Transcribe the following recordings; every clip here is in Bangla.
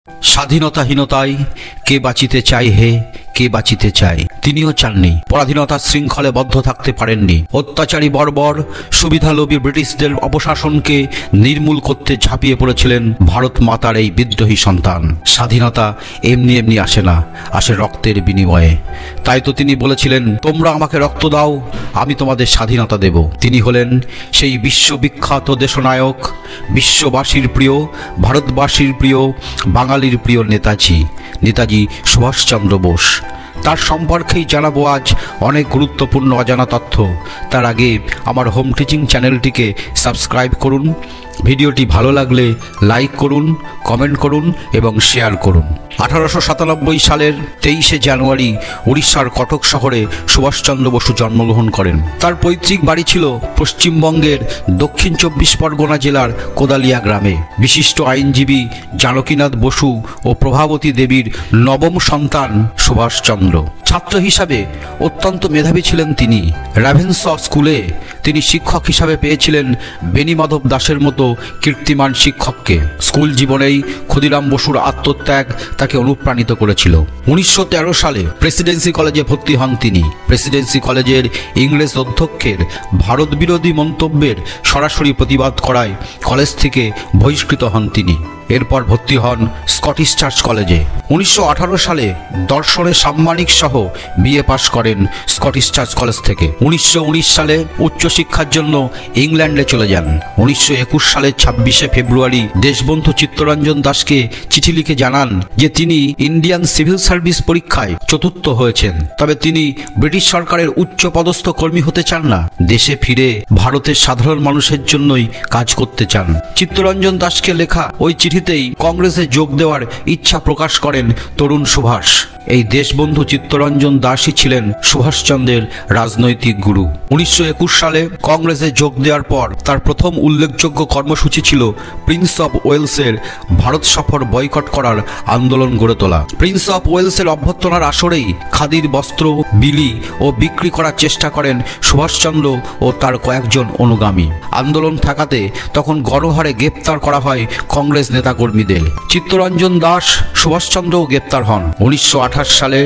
স্বাধীনতাহীনতায় কে বাঁচিতে চায় হে, কে বাঁচিতে চায়? তিনিও চাননি, পরাধীনতার শৃঙ্খলে বদ্ধ থাকতে পারেননি। অত্যাচারী বর্বর সুবিধালোভী ব্রিটিশদের অপশাসনকে নির্মূল করতে ঝাঁপিয়ে পড়েছিলেন ভারত মাতার এই বিদ্রোহী সন্তান। স্বাধীনতা এমনি এমনি আসে না, আসে রক্তের বিনিময়ে। তাই তো তিনি বলেছিলেন, তোমরা আমাকে রক্ত দাও, আমি তোমাদের স্বাধীনতা দেব। তিনি হলেন সেই বিশ্ববিখ্যাত দেশনায়ক, বিশ্ববাসীর প্রিয়, ভারতবাসীর প্রিয়, বাঙালির প্রিয় নেতাজি সুভাষচন্দ্র বোস। তার সম্পর্কেই জানাবো আজ অনেক গুরুত্বপূর্ণ অজানা তথ্য। তার আগে আমার হোম টিচিং চ্যানেলটিকে সাবস্ক্রাইব করুন, ভিডিওটি ভালো লাগলে লাইক করুন, কমেন্ট করুন এবং শেয়ার করুন। 1897 সালের 23শে জানুয়ারি উড়িষ্যার কটক শহরে সুভাষচন্দ্র বসু জন্মগ্রহণ করেন। তার পৈতৃক বাড়ি ছিল পশ্চিমবঙ্গের দক্ষিণ 24 পরগনা জেলার কোদালিয়া গ্রামে। বিশিষ্ট আইনজীবী জানকীনাথ বসু ও প্রভাবতী দেবীর নবম সন্তান সুভাষচন্দ্র। ছাত্র হিসাবে অত্যন্ত মেধাবী ছিলেন তিনি। র্যাভেনশ স্কুলে তিনি শিক্ষক হিসাবে পেয়েছিলেন বেণীমাধব দাসের মতো কীর্তিমান শিক্ষককে। স্কুল জীবনেই ক্ষুদিরাম বসুর আত্মত্যাগ তাকে অনুপ্রাণিত করেছিল। 1913 সালে প্রেসিডেন্সি কলেজে ভর্তি হন তিনি। প্রেসিডেন্সি কলেজের ইংরেজ অধ্যক্ষের ভারত বিরোধী মন্তব্যের সরাসরি প্রতিবাদ করায় কলেজ থেকে বহিষ্কৃত হন তিনি। এরপর ভর্তি হন স্কটিশ চার্চ কলেজে। 1918 সালে দর্শনে সাম্মানিক সহ বিএ পাশ করেন স্কটিশ চার্চ কলেজ থেকে। 1919 সালে উচ্চশিক্ষার জন্য ইংল্যান্ডে চলে যান। 1921 সালের 26শে ফেব্রুয়ারি দেশবন্ধু চিত্তরঞ্জন দাসকে চিঠি লিখে জানান যে তিনি ইন্ডিয়ান সিভিল সার্ভিস পরীক্ষায় চতুর্থ হয়েছেন, তবে তিনি ব্রিটিশ সরকারের উচ্চ পদস্থ কর্মী হতে চান না, দেশে ফিরে ভারতের সাধারণ মানুষের জন্যই কাজ করতে চান। চিত্তরঞ্জন দাসকে লেখা ওই চিঠিতেই কংগ্রেসে যোগ দেওয়ার ইচ্ছা প্রকাশ করেন তরুণ সুভাষ। এই দেশবন্ধু চিত্তরঞ্জন দাসই ছিলেন সুভাষচন্দ্রের রাজনৈতিক গুরু। 1921 সালে কংগ্রেসে যোগ দেওয়ার পর তার প্রথম উল্লেখযোগ্য কর্মসূচি ছিল প্রিন্স অফ ওয়েলসের ভারত সফর বয়কট করার আন্দোলন গড়ে তোলা। প্রিন্স অফ ওয়েলসের অভ্যর্থনার আসরেই খাদির বস্ত্র বিলি ও বিক্রি করার চেষ্টা করেন সুভাষচন্দ্র ও তার কয়েকজন অনুগামী। আন্দোলন ঠেকাতে তখন গণহারে গ্রেপ্তার করা হয় কংগ্রেস নেতাকর্মীদের। চিত্তরঞ্জন দাস সুভাষচন্দ্রও গ্রেপ্তার হন। 1928 সালে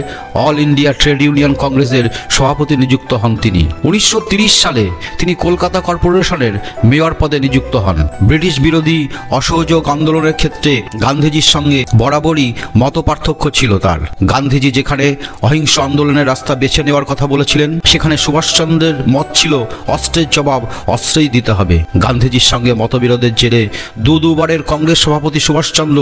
অল ইন্ডিয়া ট্রেড ইউনিয়ন কংগ্রেসের সভাপতি নিযুক্ত হন তিনি। 1930 সালে তিনি কলকাতা কর্পোরেশনের মেয়র পদে নিযুক্ত হন। ব্রিটিশ বিরোধী অসহযোগ আন্দোলনের ক্ষেত্রে গান্ধীজির সঙ্গে বরাবরই মতপার্থক্য ছিল তার। গান্ধীজি যেখানে অহিংস আন্দোলনের রাস্তা বেছে নেওয়ার কথা বলেছিলেন, সেখানে সুভাষচন্দ্রের মত ছিল অস্ত্রের জবাব অস্ত্রেই দিতে হবে। গান্ধীজির সঙ্গে মতবিরোধের জেরে দুবারের কংগ্রেস সভাপতি সুভাষচন্দ্র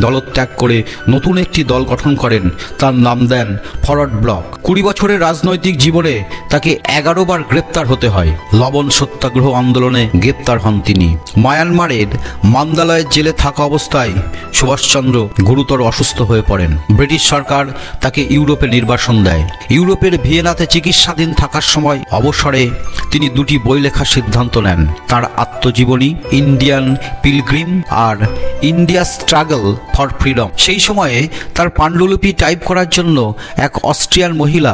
দলত্যাগ করে নতুন একটি দল গঠন করেন। তার নাম দেন ফরওয়ার্ড ব্লক। 20 বছরের রাজনৈতিক জীবনে তাকে 11 বার গ্রেপ্তার হতে হয়। লবণ সত্যাগ্রহ আন্দোলনে গ্রেপ্তার হন তিনি। মায়ানমারের মান্দালয়ের জেলে থাকা অবস্থায় সুভাষচন্দ্র গুরুতর অসুস্থ হয়ে পড়েন। ব্রিটিশ সরকার তাকে ইউরোপে নির্বাসন দেয়। ইউরোপের ভিয়েনাতে চিকিৎসাধীন থাকার সময় অবসরে তিনি 2টি বই লেখার সিদ্ধান্ত নেন। তার আত্মজীবনী ইন্ডিয়ান পিলগ্রিম আর ইন্ডিয়া স্ট্রাগল ফর ফ্রিডম। সেই সময়ে তার পাণ্ডুলিপি টাইপ করার জন্য এক অস্ট্রিয়ান মহিলা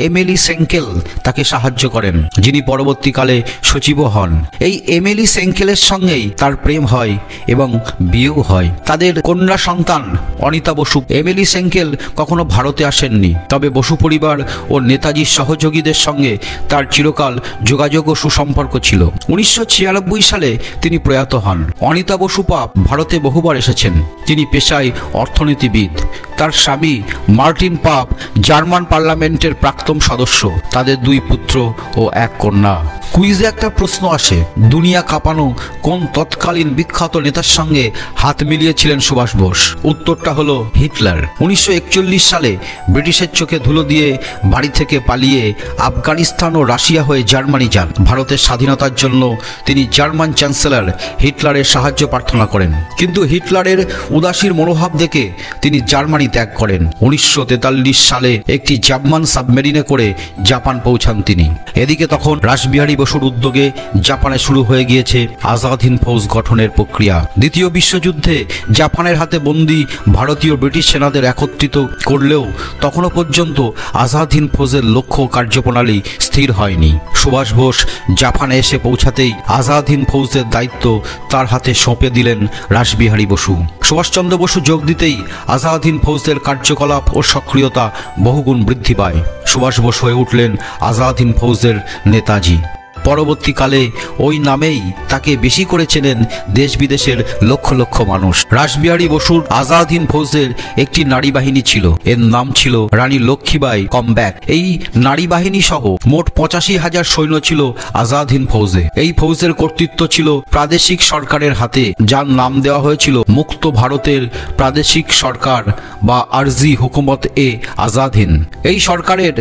এমিলি সেঙ্কেল তাকে সাহায্য করেন, যিনি পরবর্তীকালে সচিবও হন। এই এমিলি সেঙ্কেলের সঙ্গেই তার প্রেম হয় এবং বিয়েও হয়। তাদের কন্যা সন্তান অনিতা বসু। এমিলি সেঙ্কেল কখনো ভারতে আসেননি, তবে বসু পরিবার ও নেতাজির সহযোগীদের সঙ্গে তার চিরকাল যোগাযোগ ও সুসম্পর্ক ছিল। 1996 সালে তিনি প্রয়াত হন। অনিতা বসু পাপ ভারতে বহুবার এসেছেন। তিনি পেশায় অর্থনীতিবিদ। তার স্বামী মার্টিন পাপ জার্মান পার্লামেন্টের প্রাক্তন সদস্য। তাদের 2 পুত্র ও 1 কন্যা। কুইজে একটা প্রশ্ন আসে, দুনিয়া কাঁপানো কোন তৎকালীন বিখ্যাত নেতার সঙ্গে হাত মিলিয়েছিলেন সুভাষ বোস? উত্তরটা হলো হিটলার। 1941 সালে ব্রিটিশের চোখে ধুলো দিয়ে বাড়ি থেকে পালিয়ে আফগানিস্তান ও রাশিয়া হয়ে জার্মানি যান। ভারতের স্বাধীনতার জন্য তিনি জার্মান চ্যান্সেলর হিটলারের সাহায্য প্রার্থনা করেন, কিন্তু হিটলারের উদাসীর মনোভাব দেখে তিনি জার্মানি ত্যাগ করেন। 1943 সালে একটি জার্মান সাবমেরিনে করে জাপান পৌঁছান তিনি। এদিকে তখন রাসবিহারী বসুর উদ্যোগে জাপানে শুরু হয়ে গিয়েছে আজাদ হিন্দ ফৌজ গঠনের প্রক্রিয়া। দ্বিতীয় বিশ্বযুদ্ধে জাপানের হাতে বন্দী ভারতীয় ব্রিটিশ সেনাদের একত্রিত করলেও তখনও পর্যন্ত আজাদ হিন্দ ফৌজের লক্ষ্য কার্যপ্রণালী স্থির হয়নি। সুভাষ বোস জাপানে এসে পৌঁছাতেই আজাদ হিন্দ ফৌজের দায়িত্ব তার হাতে সঁপে দিলেন রাসবিহারী বসু। সুভাষচন্দ্র বসু যোগ দিতেই আজাদ হিন্দ ফৌজের কার্যকলাপ ও সক্রিয়তা বহুগুণ বৃদ্ধি পায়। সুভাষ বোস হয়ে উঠলেন আজাদ হিন্দ ফৌজের নেতাজি। পরবর্তীকালে ওই নামেই তাকে বেশি করে চেনেন দেশ বিদেশের লক্ষ লক্ষ মানুষ। রাসবিহারী বসুর আজাদ হিন্দ ফৌজের একটি নারী বাহিনী ছিল, এর নাম ছিল রানী লক্ষ্মীবাই কমব্যাক। এই নারী বাহিনী সহ মোট 85,000 সৈন্য ছিল আজাদ হিন্দ ফৌজে। এই ফৌজের কর্তৃত্ব ছিল প্রাদেশিক সরকারের হাতে, যার নাম দেওয়া হয়েছিল মুক্ত ভারতের প্রাদেশিক সরকার বা আরজি হুকুমত এ আজাদ হিন্দ। এই সরকারের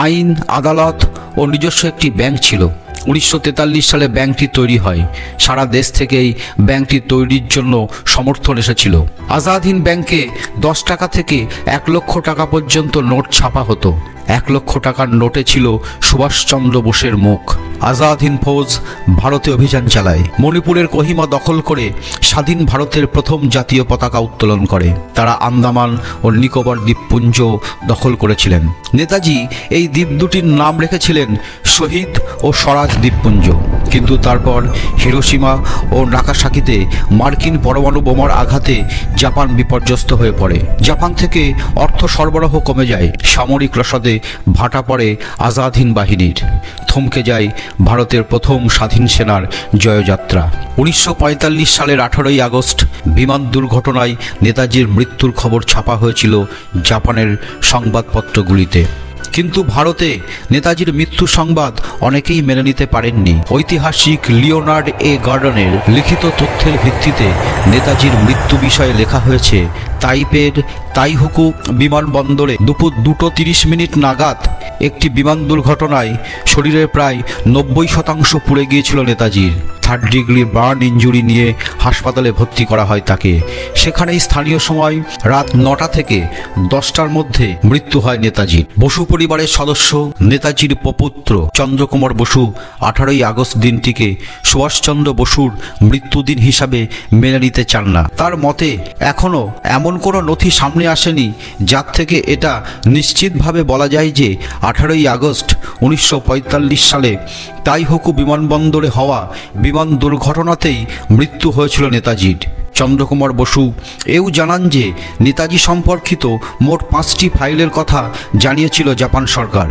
আইন, আদালত ও নিজস্ব একটি ব্যাংক ছিল। 1943 সালে ব্যাংকটি তৈরি হয়। সারা দেশ থেকেই ব্যাংকটি তৈরির জন্য সমর্থন এসেছিল। আজাদ হিন্দ ব্যাংকে 10 টাকা থেকে 1 লক্ষ টাকা পর্যন্ত নোট ছাপা হতো। 1 লক্ষ টাকার নোটে ছিল সুভাষচন্দ্র বোসের মুখ। আজাদ হিন্দ ফৌজ ভারতে অভিযান চালায়। মণিপুরের কোহিমা দখল করে স্বাধীন ভারতের প্রথম জাতীয় পতাকা উত্তোলন করে। তারা আন্দামান ও নিকোবর দ্বীপপুঞ্জ দখল করেছিলেন। নেতাজি এই দ্বীপ দুটির নাম রেখেছিলেন শহীদ ও স্বরাজ দ্বীপপুঞ্জ। কিন্তু তারপর হিরোশিমা ও নাগাসাকিতে মার্কিন পরমাণু বোমার আঘাতে জাপান বিপর্যস্ত হয়ে পড়ে। জাপান থেকে অর্থ সরবরাহ কমে যায়। সামরিক রসদে ভাটা পড়ে আজাদ হিন্দ বাহিনীর। থমকে যায় ভারতের প্রথম স্বাধীন সেনার জয়যাত্রা। 1945 সালের 18ই আগস্ট বিমান দুর্ঘটনায় নেতাজির মৃত্যুর খবর ছাপা হয়েছিল জাপানের সংবাদপত্রগুলিতে। কিন্তু ভারতে নেতাজির মৃত্যু সংবাদ অনেকেই মেনে নিতে পারেননি। ঐতিহাসিক লিওনার্ড এ গার্ডনের লিখিত তথ্যের ভিত্তিতে নেতাজির মৃত্যু বিষয়ে লেখা হয়েছে, তাইপের তাইহুকু বিমানবন্দরে দুপুর 2:30 নাগাদ একটি বিমান দুর্ঘটনায় শরীরের প্রায় 90% পুড়ে গিয়েছিল নেতাজির। 3rd ডিগ্রি বার্ন ইঞ্জুরি নিয়ে হাসপাতালে ভর্তি করা হয় তাকে। সেখানেই স্থানীয় সময় রাত 9টা থেকে 10টার মধ্যে মৃত্যু হয় নেতাজির। বসু পরিবারের সদস্য নেতাজির প্রপুত্র চন্দ্রকুমার বসু 18ই আগস্ট দিনটিকে সুভাষচন্দ্র বসুর মৃত্যুদিন হিসাবে মেনে নিতে চান না। তার মতে এখনও এমন কোনো নথি সামনে আসেনি যার থেকে এটা নিশ্চিতভাবে বলা যায় যে 18ই আগস্ট 1945 সালে তাইহুকু বিমানবন্দরে হওয়া বিমান দুর্ঘটনাতেই মৃত্যু হয়েছিল নেতাজির। চন্দ্রকুমার বসু এও জানান যে নেতাজি সম্পর্কিত মোট 5টি ফাইলের কথা জানিয়েছিল জাপান সরকার,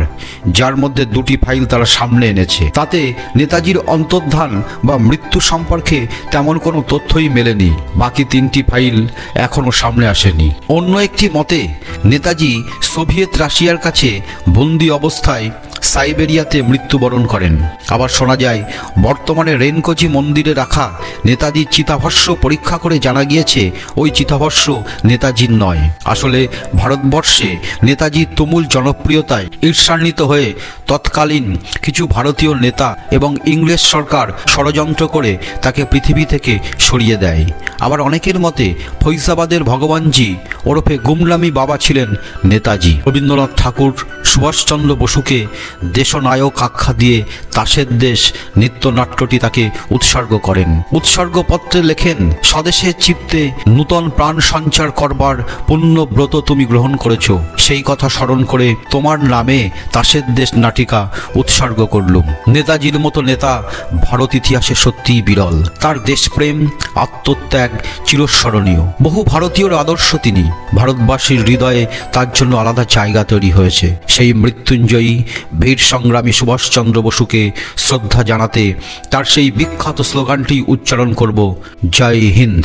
যার মধ্যে 2টি ফাইল তারা সামনে এনেছে। তাতে নেতাজির অন্তর্ধান বা মৃত্যু সম্পর্কে তেমন কোনো তথ্যই মেলেনি। বাকি 3টি ফাইল এখনও সামনে আসেনি। অন্য একটি মতে নেতাজি সোভিয়েত রাশিয়ার কাছে বন্দি অবস্থায় সাইবেরিয়াতে মৃত্যুবরণ করেন। আবার শোনা যায় বর্তমানে রেনকোজি মন্দিরে রাখা নেতাজির চিতাভস্য পরীক্ষা করে জানা গিয়েছে ওই চিতাভস্য নেতাজির নয়। আসলে ভারতবর্ষে নেতাজির তুমুল জনপ্রিয়তায় ঈর্ষান্বিত হয়ে তৎকালীন কিছু ভারতীয় নেতা এবং ইংরেজ সরকার ষড়যন্ত্র করে তাকে পৃথিবী থেকে সরিয়ে দেয়। আবার অনেকের মতে ফৈজাবাদের ভগবানজি ওরফে গুমলামি বাবা ছিলেন নেতাজি। রবীন্দ্রনাথ ঠাকুর সুভাষচন্দ্র বসুকে দেশনায়ক আখ্যা দিয়ে তাসের দেশ নৃত্যনাট্যটি তাকে উৎসর্গ করেন। উৎসর্গপত্রে লেখেন, স্বদেশের চিত্তে নূতন প্রাণ সঞ্চার করবার পুণ্যব্রত তুমি গ্রহণ করেছ। সেই কথা স্মরণ করে তোমার নামে তাসের দেশ নাটিকা উৎসর্গ করলুম। নেতাজির মতো নেতা ভারত ইতিহাসে সত্যিই বিরল। তার দেশপ্রেম, আত্মত্যাগ চিরস্মরণীয়। বহু ভারতীয়র আদর্শ তিনি। ভারতবাসীর হৃদয়ে তার জন্য আলাদা জায়গা তৈরি হয়েছে। সেই মৃত্যুঞ্জয়ী বীর সংগ্রামী সুভাষচন্দ্র বসুকে শ্রদ্ধা জানাতে তার সেই বিখ্যাত স্লোগানটি উচ্চারণ করব, জয় হিন্দ।